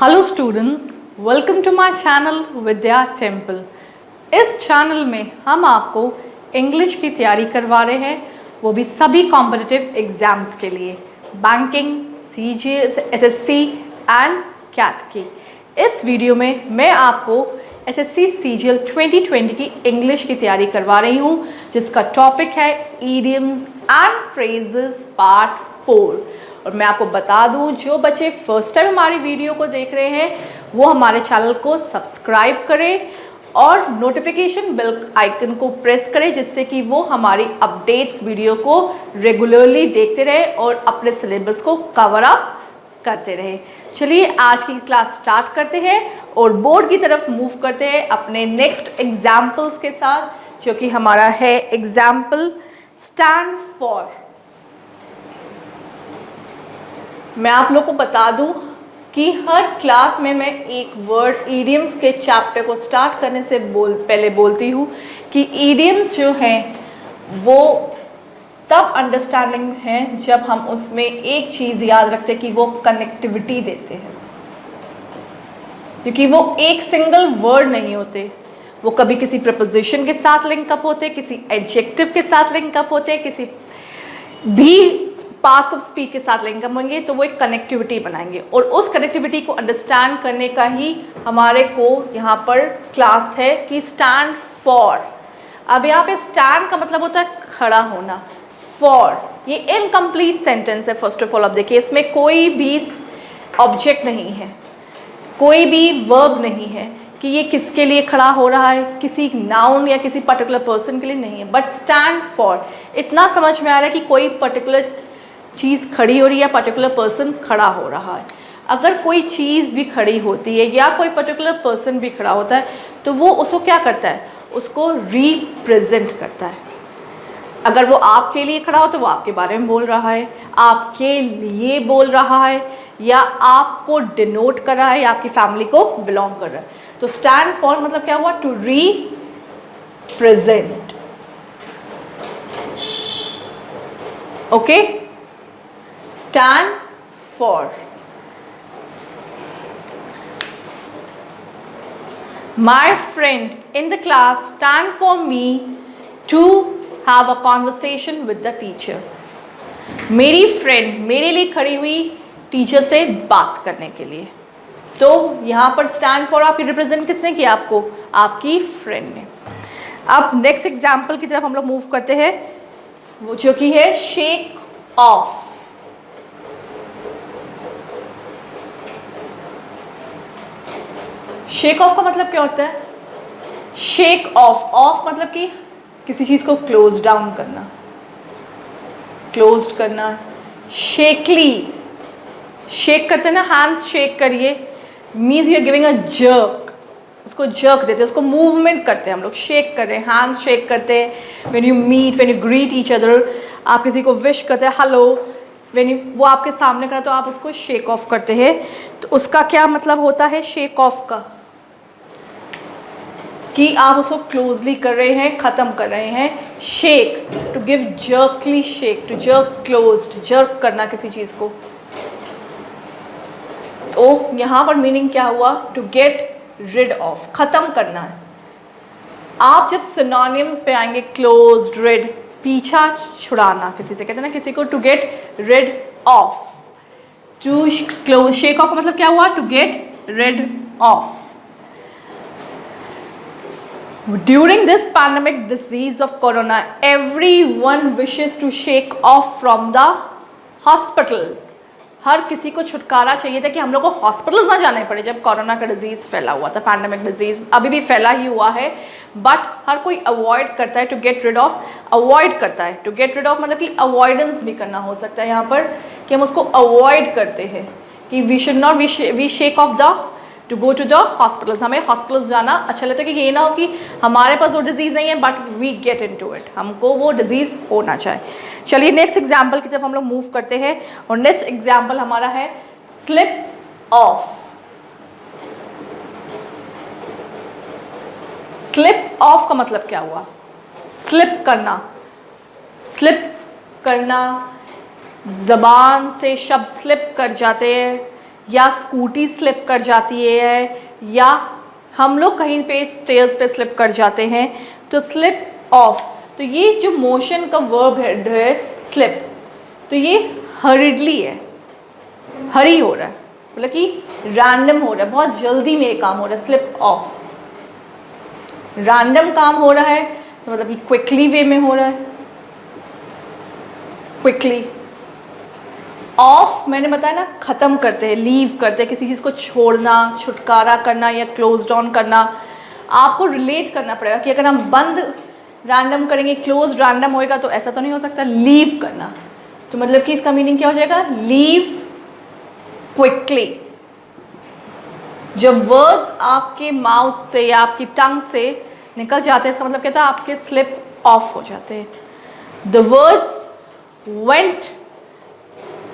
Hello students, welcome to my channel Vidya temple. इस channel में हम आपको इंग्लिश की तैयारी करवा रहे हैं, वो भी सभी कॉम्पिटिटिव एग्जाम्स के लिए, banking, CGL, SSC and CAT की। इस वीडियो में मैं आपको एसएससी सीजीएल 2020 की इंग्लिश की तैयारी करवा रही हूँ, जिसका टॉपिक है इडियम्स एंड फ्रेजेस पार्ट 4। और मैं आपको बता दूं, जो बच्चे फर्स्ट टाइम हमारी वीडियो को देख रहे हैं वो हमारे चैनल को सब्सक्राइब करें और नोटिफिकेशन बेल आइकन को प्रेस करें, जिससे कि वो हमारी अपडेट्स वीडियो को रेगुलरली देखते रहे और अपने सिलेबस को कवर अप करते रहे। चलिए आज की क्लास स्टार्ट करते हैं और बोर्ड की तरफ मूव करते हैं अपने नेक्स्ट एग्जाम्पल्स के साथ, जो कि हमारा है एग्जाम्पल स्टैंड फॉर। मैं आप लोग को बता दूं कि हर क्लास में मैं एक वर्ड ईडियम्स के चैप्टर को स्टार्ट करने से पहले बोलती हूँ कि ईडियम्स जो हैं वो तब अंडरस्टैंडिंग है जब हम उसमें एक चीज़ याद रखते हैं कि वो कनेक्टिविटी देते हैं, क्योंकि वो एक सिंगल वर्ड नहीं होते, वो कभी किसी प्रपोजिशन के साथ लिंकअप होते, किसी एडजेक्टिव के साथ लिंकअप होते, किसी भी पार्ट्स ऑफ स्पीच के साथ लिंकअप होंगे, तो वो एक कनेक्टिविटी बनाएंगे। और उस कनेक्टिविटी को अंडरस्टैंड करने का ही हमारे को यहाँ पर क्लास है कि स्टैंड फॉर। अब यहाँ पे स्टैंड का मतलब होता है खड़ा होना, फॉर ये इनकम्प्लीट सेंटेंस है। फर्स्ट ऑफ ऑल आप देखिए, इसमें कोई भी ऑब्जेक्ट नहीं है, कोई भी वर्ब नहीं है कि ये किसके लिए खड़ा हो रहा है, किसी नाउन या किसी पर्टिकुलर पर्सन के लिए नहीं है। बट स्टैंड फॉर इतना समझ में आ रहा है कि कोई पर्टिकुलर चीज़ खड़ी हो रही है, पर्टिकुलर पर्सन खड़ा हो रहा है। अगर कोई चीज़ भी खड़ी होती है या कोई पर्टिकुलर पर्सन भी खड़ा होता है तो वो उसको क्या करता है, उसको रिप्रेजेंट करता है। अगर वो आपके लिए खड़ा हो तो वो आपके बारे में बोल रहा है, आपके लिए बोल रहा है, या आपको डिनोट कर रहा है, या आपकी फैमिली को बिलोंग कर रहा है। तो स्टैंड फॉर मतलब क्या हुआ, to represent. Okay, stand for। My friend in the class stand for me to have a conversation with the teacher। मेरी फ्रेंड मेरे लिए खड़ी हुई टीचर से बात करने के लिए। तो यहाँ पर stand for आपकी रिप्रेजेंट किसने किया, आपको, आपकी फ्रेंड ने। अब नेक्स्ट एग्जाम्पल की तरफ हम लोग मूव करते हैं, वो जो कि है शेक ऑफ। शेक ऑफ का मतलब क्या होता है, शेक ऑफ, ऑफ मतलब कि किसी चीज़ को क्लोज डाउन करना, क्लोज करना। शेकली, शेक करते हैं ना, हैंड्स शेक करिए, means you are giving a jerk, उसको जर्क देते हैं, उसको मूवमेंट करते हैं हम लोग, शेक कर रहे हैं, हैंड्स शेक करते हैं। When you meet, when you greet each other, आप किसी को विश करते हैं हेलो, व्हेन यू वो आपके सामने करा तो आप उसको शेक ऑफ करते हैं। तो उसका क्या मतलब होता है शेक ऑफ का, कि आप उसको क्लोजली कर रहे हैं, ख़त्म कर रहे हैं। Shake, to give jerkly shake, to jerk closed, jerk करना किसी चीज़ को। तो यहाँ पर मीनिंग क्या हुआ, टू गेट रिड ऑफ, ख़त्म करना है। आप जब सिनोनिम्स पे आएंगे, क्लोज्ड, रिड, पीछा छुड़ाना किसी से, कहते हैं ना किसी को to get rid of. To close, shake off मतलब क्या हुआ, to get rid of. During this pandemic disease of corona, everyone wishes to shake off from the hospitals। हर किसी को छुटकारा चाहिए था कि हम लोग को हॉस्पिटल्स ना जाने पड़े। जब कोरोना का डिजीज़ फैला हुआ था, पैंडेमिक डिजीज़ अभी भी फैला ही हुआ है, बट हर कोई अवॉइड करता है, to get rid of, avoid करता है। टू गेट रिड ऑफ मतलब कि अवॉइडेंस भी करना हो सकता है यहाँ पर, कि हम उसको अवॉइड करते हैं, कि we should not we shake off the to go to the hospitals. हमें हॉस्पिटल्स जाना अच्छा लगता है, कि ये ना हो कि हमारे पास वो डिजीज़ नहीं है but we get in to it, हमको वो डिजीज़ होना चाहिए। चलिए नेक्स्ट एग्जाम्पल की तरफ हम लोग मूव करते हैं, और नेक्स्ट एग्जाम्पल हमारा है स्लिप ऑफ। स्लिप ऑफ का मतलब क्या हुआ, स्लिप करना, स्लिप करना, जबान से शब्द स्लिप कर जाते हैं, या स्कूटी स्लिप कर जाती है, या हम लोग कहीं पे स्टेयर्स पे स्लिप कर जाते हैं, तो स्लिप ऑफ। तो ये जो मोशन का वर्ब है स्लिप, तो ये हरिडली है, हरी हो रहा है, मतलब कि रैंडम हो रहा है, बहुत जल्दी में ये काम हो रहा है। स्लिप ऑफ रैंडम काम हो रहा है, तो मतलब कि क्विकली वे में हो रहा है, क्विकली। ऑफ मैंने बताया ना, ख़त्म करते हैं, लीव करते हैं, किसी चीज़ को छोड़ना, छुटकारा करना या क्लोज डाउन करना। आपको रिलेट करना पड़ेगा कि अगर हम बंद रैंडम करेंगे, क्लोज रैंडम होएगा, तो ऐसा तो नहीं हो सकता। लीव करना, तो मतलब कि इसका मीनिंग क्या हो जाएगा? Leave quickly. जब वर्ड्स आपके माउथ से या आपकी टंग से निकल जाते हैं, इसका मतलब कहता है आपके स्लिप ऑफ हो जाते हैं। The words went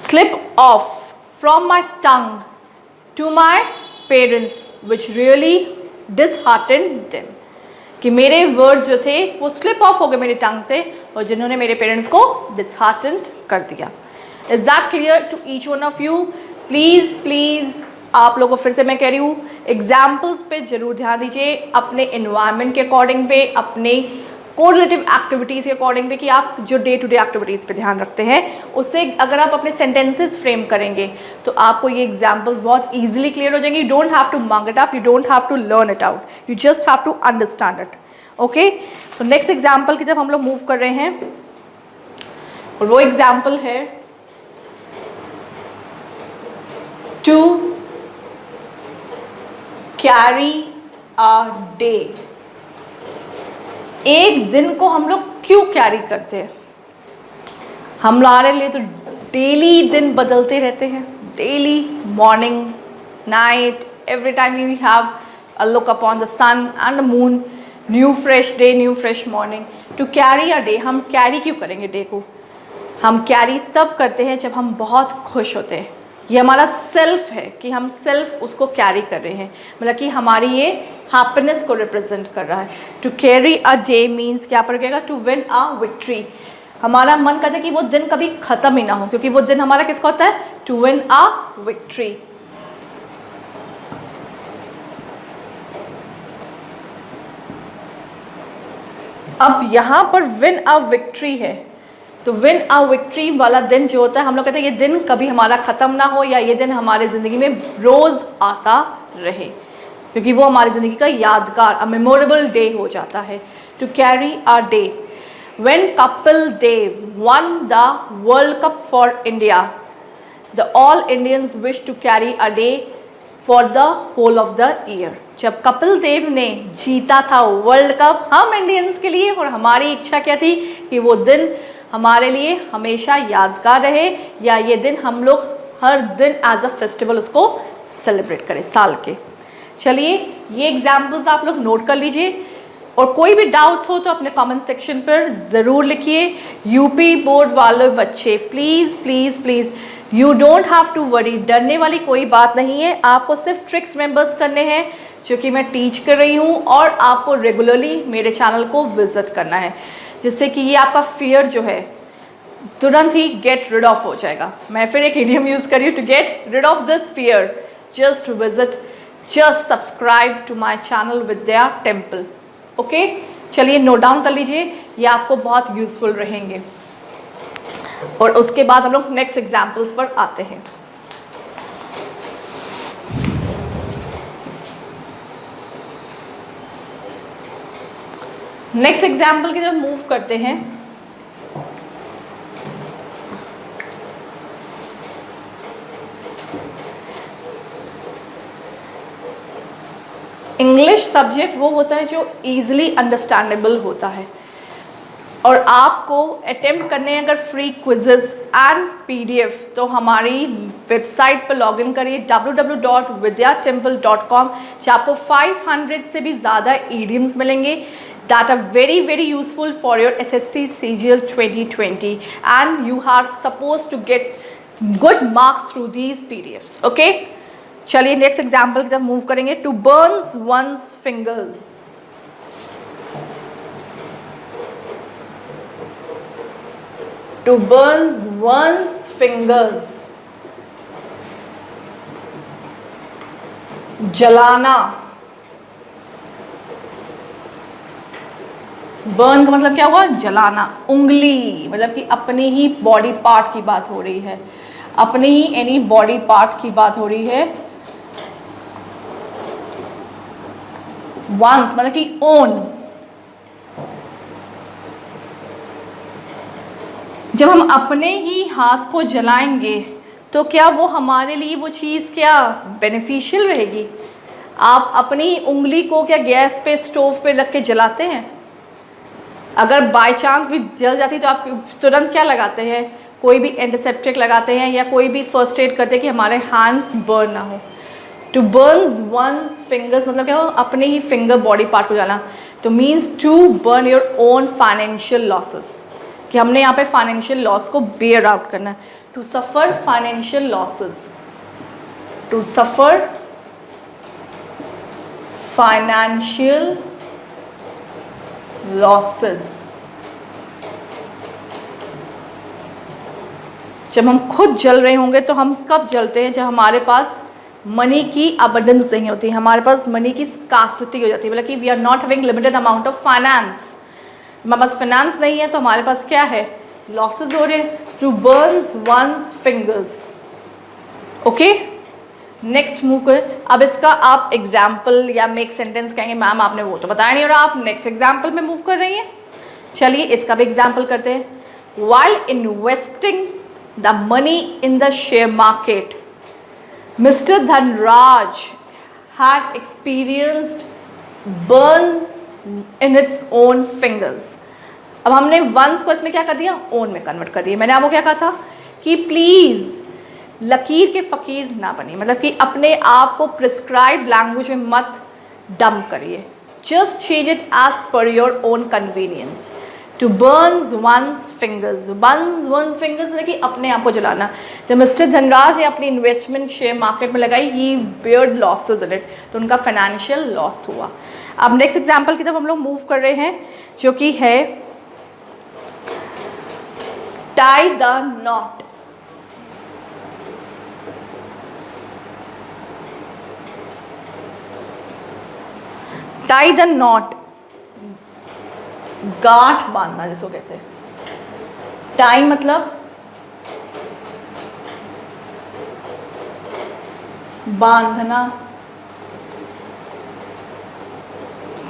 slip off from my tongue to my parents which really disheartened them, कि मेरे वर्ड्स जो थे वो स्लिप ऑफ हो गए मेरी टंग से, और जिन्होंने मेरे पेरेंट्स को डिसहार्टेंड कर दिया। Is that clear to each one of you? Please please आप लोगों को फिर से मैं कह रही हूँ, एग्जाम्पल्स पे जरूर ध्यान दीजिए, अपने इन्वायरमेंट के अकॉर्डिंग पे, अपने कोरिलेटिव एक्टिविटीज़ के अकॉर्डिंग पे, कि आप जो डे टू डे एक्टिविटीज़ पे ध्यान रखते हैं, उससे अगर आप अपने सेंटेंसेस फ्रेम करेंगे तो आपको ये एग्जाम्पल्स बहुत ईजिली क्लियर हो जाएंगे। You don't have to mug it up, you don't have to learn it out, you just have to understand it. Okay, तो नेक्स्ट एग्जाम्पल की जब हम लोग मूव कर रहे हैं, और वो एग्जाम्पल है टू कैरी अ डे। एक दिन को हम लोग क्यों कैरी करते हैं? हमारे लिए तो डेली दिन बदलते रहते हैं, daily, morning, night, every time we have a look upon the sun and the moon, new fresh day, new fresh morning. To carry a day, हम कैरी क्यों करेंगे डे को? हम कैरी तब करते हैं जब हम बहुत खुश होते हैं। ये हमारा सेल्फ है कि हम सेल्फ उसको कैरी कर रहे हैं, मतलब कि हमारी ये हैप्पीनेस को रिप्रेजेंट कर रहा है। To carry a day means क्या पड़ेगा? To win a victory. हमारा मन करता है कि वो दिन कभी ख़त्म ही ना हो, क्योंकि वो दिन हमारा किसका होता है? To win a victory. अब यहाँ पर विन अ विक्ट्री है, तो विन अ विक्ट्री वाला दिन जो होता है, हम लोग कहते हैं ये दिन कभी हमारा ख़त्म ना हो, या ये दिन हमारे ज़िंदगी में रोज़ आता रहे, क्योंकि वो हमारी ज़िंदगी का यादगार, अ मेमोरेबल डे हो जाता है। To carry a day. When Kapil Dev won the world cup for India, the all Indians wish to carry a day for the whole of the year. जब कपिल देव ने जीता था वर्ल्ड कप हम इंडियंस के लिए, और हमारी इच्छा क्या थी कि वो दिन हमारे लिए हमेशा यादगार रहे, या ये दिन हम लोग हर दिन एज अ फेस्टिवल उसको सेलिब्रेट करें साल के। चलिए, ये एग्जाम्पल्स आप लोग नोट कर लीजिए, और कोई भी डाउट्स हो तो अपने कमेंट सेक्शन पर ज़रूर लिखिए। यूपी बोर्ड वाले बच्चे please please please, you don't have to worry, डरने वाली कोई बात नहीं है। आपको सिर्फ ट्रिक्स मेंबर्स करने हैं जो कि मैं टीच कर रही हूँ, और आपको रेगुलरली मेरे चैनल को विज़िट करना है, जिससे कि ये आपका फियर जो है तुरंत ही गेट रिड ऑफ हो जाएगा। मैं फिर एक इडियम यूज़ करी हूँ, to get rid of this fear just visit, just subscribe to my channel Vidya Temple. Okay, चलिए नोट डाउन कर लीजिए, ये आपको बहुत यूज़फुल रहेंगे। और उसके बाद हम लोग नेक्स्ट एग्जाम्पल्स पर आते हैं। नेक्स्ट एग्जाम्पल की तरफ मूव करते हैं। इंग्लिश सब्जेक्ट वो होता है जो ईजिली अंडरस्टैंडेबल होता है, और आपको अटेम्प्ट करने अगर फ्री क्विजेस एंड पीडीएफ, तो हमारी वेबसाइट पर लॉगिन करिए www.vidyatemple.com, जहाँ आपको 500 से भी ज़्यादा ईडियम्स मिलेंगे that are very very useful for your SSC CGL 2020, and you are supposed to get good marks through these PDFs. Okay, चलिए नेक्स्ट एग्जाम्पल की तरफ मूव करेंगे। To burns one's fingers. To burns one's fingers. जलाना। Burn का मतलब क्या हुआ? जलाना। उंगली मतलब कि अपनी ही बॉडी पार्ट की बात हो रही है, अपनी ही एनी बॉडी पार्ट की बात हो रही है। वंस मतलब कि ओन। जब हम अपने ही हाथ को जलाएंगे तो क्या वो हमारे लिए वो चीज़ क्या बेनिफिशियल रहेगी? आप अपनी उंगली को क्या गैस पे स्टोव पे रख के जलाते हैं? अगर बाय चांस भी जल जाती तो आप तुरंत क्या लगाते हैं? कोई भी एंटीसेप्टिक लगाते हैं या कोई भी फर्स्ट एड करते हैं कि हमारे हैंड्स बर्न ना हो। टू बर्न्स वंस फिंगर्स मतलब क्या हो? अपने ही फिंगर बॉडी पार्ट को जलाना। तो means to burn your own financial losses, कि हमने यहाँ पे फाइनेंशियल लॉस को बेयर आउट करना है। To suffer financial losses, to suffer financial losses. जब हम खुद जल रहे होंगे तो हम कब जलते हैं? जब हमारे पास मनी की अबंडेंस नहीं होती, हमारे पास मनी की स्कार्सिटी हो जाती है, मतलब कि we are not having limited amount of finance. हमारे पास फाइनेंस नहीं है तो हमारे पास क्या है? लॉसेस हो रहे हैं। To burns one's fingers. Okay, next move कर। अब इसका आप एग्जाम्पल या मेक सेंटेंस कहेंगे मैम आपने वो तो बताया नहीं और आप नेक्स्ट एग्जाम्पल में मूव कर रही हैं। चलिए इसका भी एग्जाम्पल करते हैं। While investing the money in the share market, Mr. Dhanraj had experienced burns in its own fingers. अब हमने वंस को इसमें क्या कर दिया? ओन में कन्वर्ट कर दिया। मैंने आपको क्या कहा था कि प्लीज़ लकीर के फ़कीर ना बनिए, मतलब कि अपने आप को प्रिस्क्राइब लैंग्वेज में मत डंप करिए। Just change it as per your own convenience. To burns one's fingers, burns one's fingers मतलब कि अपने आप को जलाना। जब मिस्टर धनराज ने अपनी इन्वेस्टमेंट शेयर मार्केट में लगाई, ही बेयर्ड लॉसेस इन इट, तो उनका फाइनेंशियल लॉस हुआ। अब नेक्स्ट एग्जांपल की तरफ हम लोग मूव कर रहे हैं, जो कि है tie the not. Tie the not, गांठ बांधना जिसको कहते हैं। टाई मतलब बांधना,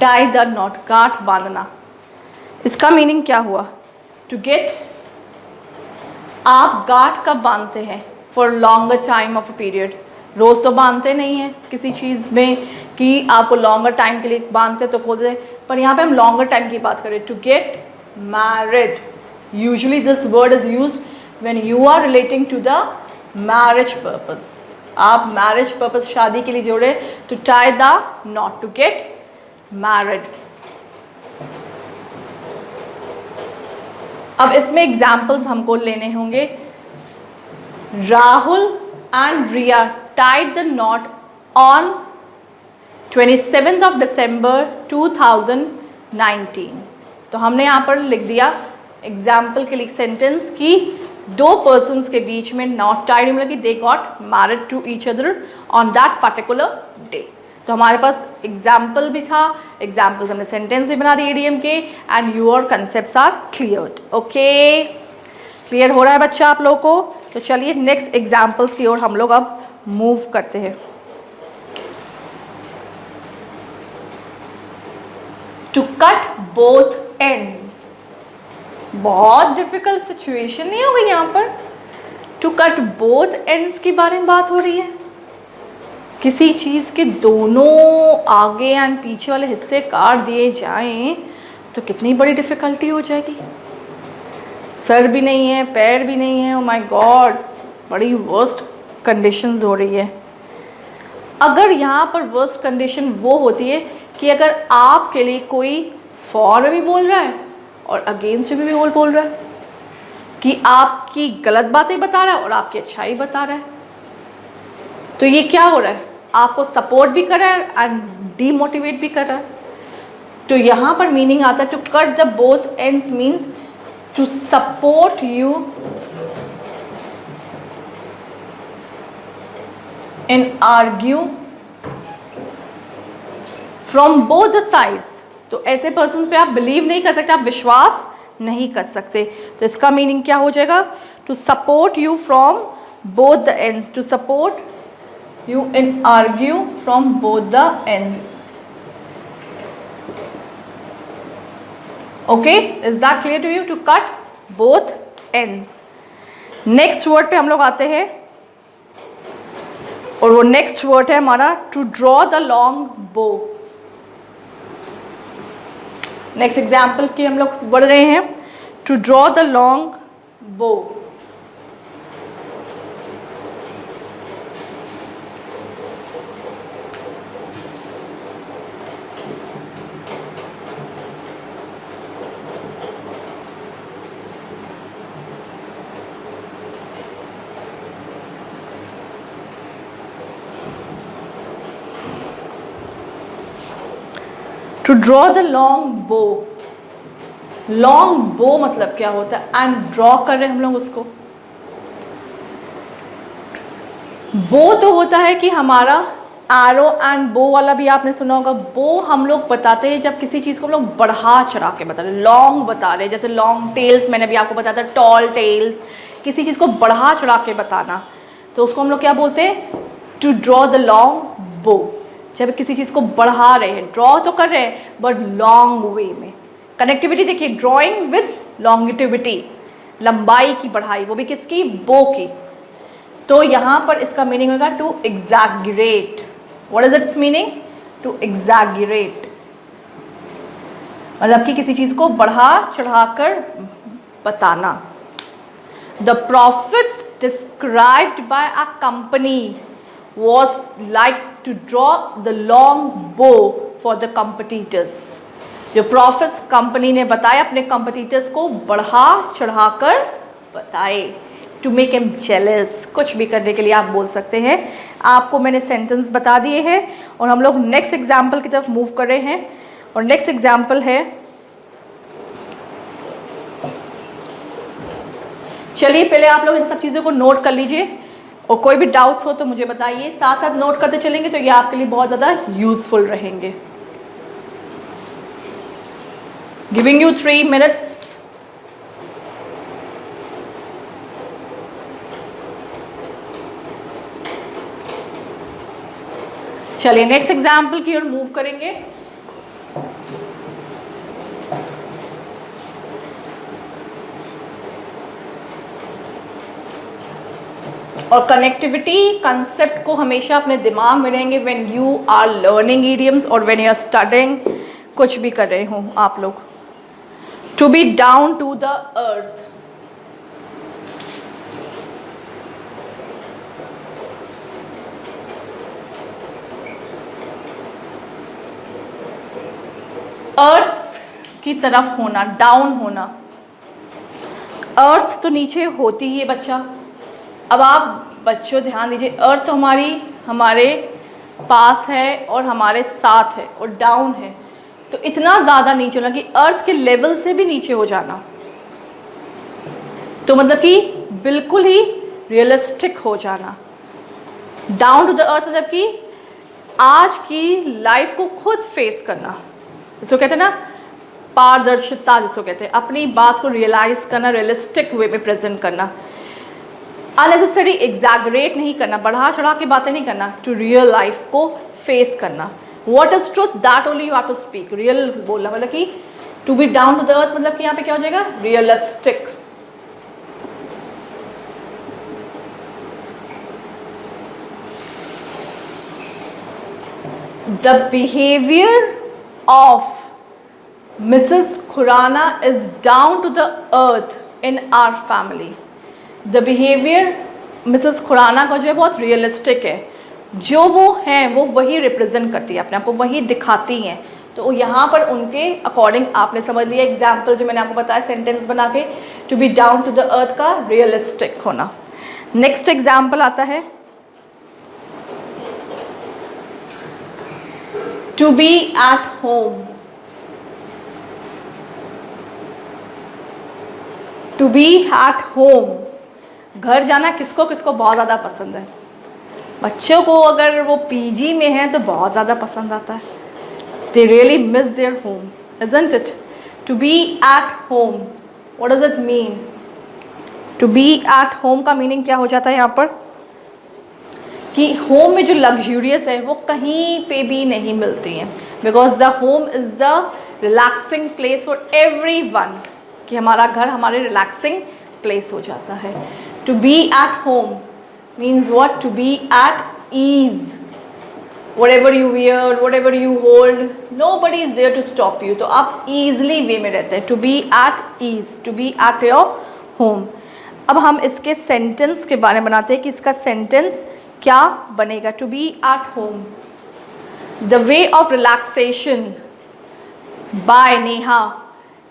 टाई द नॉट गांठ बांधना। इसका मीनिंग क्या हुआ? टू गेट, आप गांठ कब बांधते हैं? For longer time of a period. रोज़ तो बांधते नहीं हैं किसी चीज़ में कि आपको लॉन्गर टाइम के लिए बांधते तो खोल दे, पर यहाँ पे हम लॉन्गर टाइम की बात करें। To get married, usually this word is used when you are relating to the marriage purpose. आप मैरिज पर्पस, शादी के लिए जोड़े, to tie the knot, to get married. अब इसमें एग्जाम्पल्स हमको लेने होंगे। Rahul and Riya tied the knot on 27th of December 2019। तो हमने यहाँ पर लिख दिया एग्जाम्पल के लिए सेंटेंस कि दो पर्सन्स के बीच में नॉट टाइड, मतलब कि they got married to each other on that particular day. तो हमारे पास एग्जाम्पल भी था, एग्जाम्पल्स हमने सेंटेंस भी बना दिए ईडीएम के, and your concepts are cleared. Okay, clear हो रहा है बच्चा आप लोगों को? तो चलिए नेक्स्ट एग्जाम्पल्स की ओर हम लोग अब मूव करते हैं। टू कट बोथ एंड्स, बहुत डिफिकल्ट सिचुएशन नहीं हो गई यहाँ पर। टू कट बोथ एंड्स के बारे में बात हो रही है। किसी चीज़ के दोनों आगे एंड पीछे वाले हिस्से काट दिए जाएं तो कितनी बड़ी डिफिकल्टी हो जाएगी। सर भी नहीं है, पैर भी नहीं है, ओ माय गॉड, बड़ी वर्स्ट कंडीशंस हो रही है। अगर यहाँ पर वर्स्ट कंडीशन वो होती है कि अगर आपके लिए कोई फॉर भी बोल रहा है और अगेंस्ट भी बोल रहा है, कि आपकी गलत बातें बता रहा है और आपकी अच्छाई बता रहा है, तो ये क्या हो रहा है? आपको सपोर्ट भी कर रहा है एंड डीमोटिवेट भी कर रहा है। तो यहाँ पर मीनिंग आता है to cut the both ends means to support you and argue from both the sides. तो ऐसे पर्सन पे आप बिलीव नहीं कर सकते, आप विश्वास नहीं कर सकते। तो इसका मीनिंग क्या हो जाएगा? To support you from both the ends, to support you in argue from both the ends. Okay, is that clear to you? To cut both ends. Next word पे हम लोग आते हैं, और वो नेक्स्ट वर्ड है हमारा टू ड्रॉ द लॉन्ग बो। नेक्स्ट एग्जाम्पल की हम लोग बढ़ रहे हैं, टू ड्रॉ द लॉन्ग बो। टू ड्रॉ द लॉन्ग बो, लॉन्ग बो मतलब क्या होता है? एंड ड्रॉ कर रहे हैं हम लोग उसको। बो तो होता है कि हमारा एरो एंड बो वाला भी आपने सुना होगा। बो हम लोग बताते हैं जब किसी चीज़ को हम लोग बढ़ा चढ़ा के बता रहे, लॉन्ग बता रहे, जैसे लॉन्ग टेल्स मैंने भी आपको बताया था, टॉल टेल्स, किसी चीज़ को बढ़ा चढ़ा के बताना, तो उसको हम लोग क्या बोलते हैं? टू ड्रॉ द लॉन्ग बो। जब किसी चीज़ को बढ़ा रहे हैं, ड्रॉ तो कर रहे हैं बट लॉन्ग वे में। कनेक्टिविटी देखिए, ड्रॉइंग विद लॉन्गिटिविटी, लंबाई की बढ़ाई, वो भी किसकी? बो की। तो यहाँ पर इसका मीनिंग होगा to exaggerate. What is its meaning? To exaggerate, मतलब कि किसी चीज़ को बढ़ा चढ़ाकर बताना। The profits described by a company was like to draw the long bow for the competitors। जो प्रॉफिट्स कंपनी ने बताए अपने कंपटीटर्स को बढ़ा चढ़ाकर बताए, टू मेक एम जेलस, कुछ भी करने के लिए आप बोल सकते हैं। आपको मैंने सेंटेंस बता दिए हैं और हम लोग नेक्स्ट एग्जाम्पल की तरफ मूव कर रहे हैं। और नेक्स्ट एग्जाम्पल है, चलिए पहले आप लोग इन सब चीज़ों को नोट कर लीजिए, और कोई भी डाउट्स हो तो मुझे बताइए। साथ साथ नोट करते चलेंगे तो ये आपके लिए बहुत ज़्यादा यूजफुल रहेंगे। Giving you 3 minutes। चलिए नेक्स्ट एग्जाम्पल की ओर मूव करेंगे। और कनेक्टिविटी कंसेप्ट को हमेशा अपने दिमाग में रहेंगे when you are learning idioms और व्हेन यू आर स्टडिंग, कुछ भी कर रहे हो आप लोग। To be down to the earth, earth की तरफ होना, डाउन होना। अर्थ तो नीचे होती ही है बच्चा। अब आप बच्चों ध्यान दीजिए, अर्थ तो हमारे पास है और हमारे साथ है और डाउन है, तो इतना ज़्यादा नीचे होना कि अर्थ के लेवल से भी नीचे हो जाना, तो मतलब कि बिल्कुल ही रियलिस्टिक हो जाना। डाउन टू द अर्थ मतलब कि आज की लाइफ को खुद फेस करना, जिसको कहते हैं ना पारदर्शिता, जिसको कहते हैं अपनी बात को रियलाइज करना, रियलिस्टिक वे में प्रेजेंट करना। अननेसेसरी एग्जैगरेट नहीं करना, बढ़ा चढ़ा के बातें नहीं करना, टू रियल लाइफ को फेस करना। What is truth that only you have to speak. Real बोलना मतलब कि to be down to the earth मतलब कि यहाँ पे क्या हो जाएगा? Realistic. The behaviour of Mrs Khurana is down to the earth in our family. The behaviour Mrs Khurana का जो है बहुत रियलिस्टिक है, जो वो हैं वो वही रिप्रेजेंट करती है, अपने आप को वही दिखाती हैं। तो यहाँ पर उनके अकॉर्डिंग आपने समझ लिया एग्जाम्पल जो मैंने आपको बताया सेंटेंस बना के, to be down to the earth का रियलिस्टिक होना। नेक्स्ट एग्जाम्पल आता है, to be at home. To be at home, घर जाना किसको किसको बहुत ज़्यादा पसंद है? बच्चों को अगर वो पीजी में है तो बहुत ज़्यादा पसंद आता है। They really miss their home, isn't it? To be at home, what does it mean? To be at home का मीनिंग क्या हो जाता है यहाँ पर कि होम में जो लग्जूरियस है वो कहीं पे भी नहीं मिलती हैं, because the home is the relaxing place for every one, कि हमारा घर हमारे रिलैक्सिंग प्लेस हो जाता है. To be at home means what? To be at ease. whatever you wear, whatever you hold, nobody is there to stop you. तो आप easily वे में रहते हैं. To be at ease, to be at your home. अब हम इसके sentence के बारे में बनाते हैं कि इसका सेंटेंस क्या बनेगा. To be at home. The way of relaxation by Neha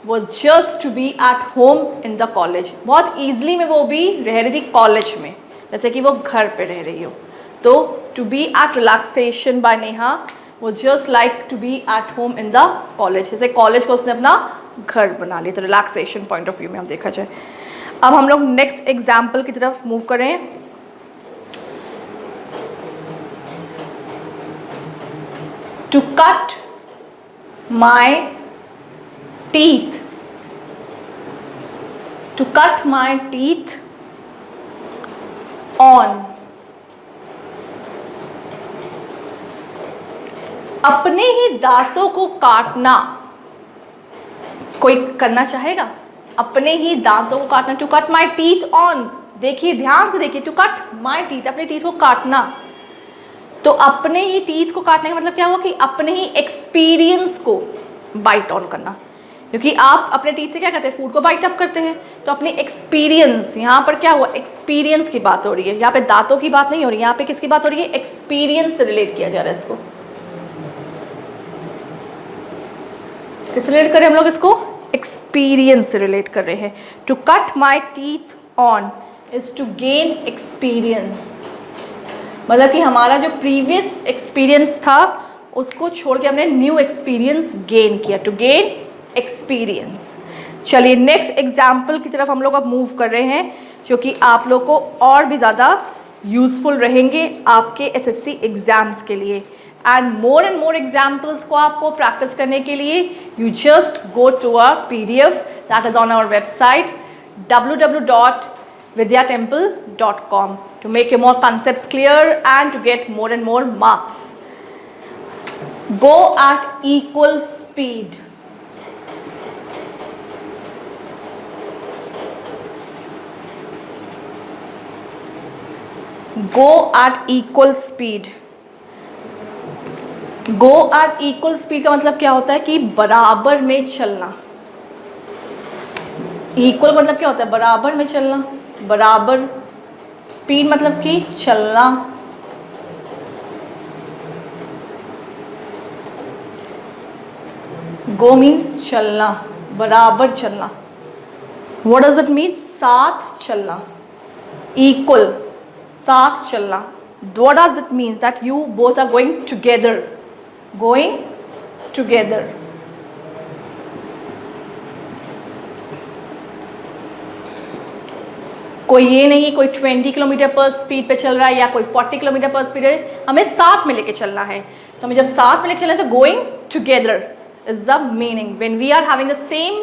was just to be at home in the college. बहुत easily में वो भी रह रही थी कॉलेज में, जैसे कि वो घर पे रह रही हो. तो to be at relaxation by Neha was just like to be at home in the college. जैसे कॉलेज को उसने अपना घर बना लिया. तो रिलैक्सेशन पॉइंट ऑफ व्यू में हम देखा जाए. अब हम लोग नेक्स्ट एग्जाम्पल की तरफ मूव करें. To cut my teeth. To cut my teeth on. अपने ही दांतों को काटना कोई करना चाहेगा? अपने ही दांतों को काटना. To cut my teeth on. देखिए, ध्यान से देखिए. टू कट माई टीथ, अपने टीथ को काटना. तो अपने ही टीथ को काटने का मतलब क्या हुआ कि अपने ही एक्सपीरियंस को बाइट ऑन करना, क्योंकि आप अपने टीथ से क्या करते हैं? फूड को बाइट अप करते हैं. तो अपने एक्सपीरियंस, यहाँ पर क्या हुआ? एक्सपीरियंस की बात हो रही है. यहाँ पे दांतों की बात नहीं हो रही, यहाँ पे किसकी बात हो रही है? एक्सपीरियंस से रिलेट किया जा रहा है इसको. किस रिलेट करें हम लोग इसको? एक्सपीरियंस से रिलेट कर रहे हैं. To cut my teeth on is to gain experience. मतलब कि हमारा जो प्रीवियस एक्सपीरियंस था उसको छोड़ के हमने न्यू एक्सपीरियंस गेन किया. To gain experience. चलिए नेक्स्ट एग्जाम्पल की तरफ हम लोग अब मूव कर रहे हैं, जो कि आप लोग को और भी ज़्यादा यूजफुल रहेंगे आपके एसएससी एग्जाम्स के लिए. एंड मोर एग्जाम्पल्स को आपको प्रैक्टिस करने के लिए you just go to a PDF that is on our website www.vidyatemple.com to make your more concepts clear and to get more and more marks. Go at equal speed. Go at equal speed. Go at equal speed का मतलब क्या होता है कि बराबर में चलना. Equal मतलब क्या होता है? बराबर में चलना. बराबर. स्पीड मतलब कि चलना. गो मीन्स चलना, बराबर चलना. What does it mean? साथ चलना. इक्वल, साथ चलना. What does it mean? That you both are going together. Going together. कोई ये नहीं कोई 20 किलोमीटर पर स्पीड पे चल रहा है या कोई 40 किलोमीटर पर स्पीड है, हमें साथ में लेके चलना है. तो हमें जब साथ में लेके चलना है तो going together is the meaning. When we are having the same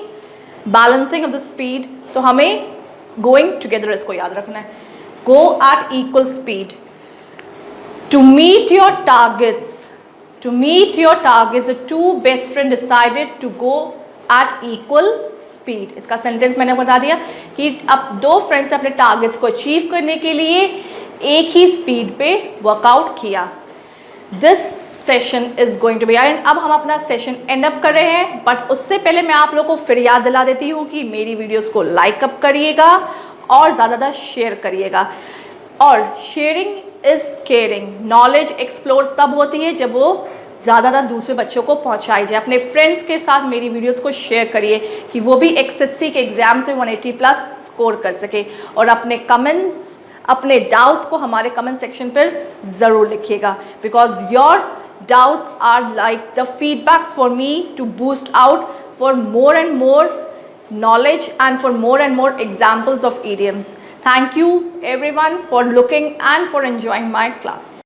balancing of the speed, तो हमें गोइंग टुगेदर इसको याद रखना है. Go at equal speed. To meet your targets, the two best friends decided to go at equal speed. इसका sentence मैंने बता दिया कि अब दो फ्रेंड्स ने अपने टारगेट्स को अचीव करने के लिए एक ही स्पीड पे वर्कआउट किया. This session is going to be end. अब हम अपना सेशन एंड अप कर रहे हैं, बट उससे पहले मैं आप लोगों को फिर याद दिला देती हूँ कि मेरी वीडियोस को लाइक अप करिएगा और ज़्यादा शेयर करिएगा. और sharing is caring. Knowledge explore तब होती है जब वो ज़्यादा दूसरे बच्चों को पहुंचाई जाए. अपने फ्रेंड्स के साथ मेरी वीडियोस को शेयर करिए कि वो भी एसएससी के एग्जाम से 180+ स्कोर कर सके. और अपने कमेंट्स, अपने डाउट्स को हमारे कमेंट सेक्शन पर ज़रूर लिखिएगा, because your doubts are like the feedbacks for me to boost out for more and more knowledge and for more and more examples of idioms. Thank you everyone for looking and for enjoying my class.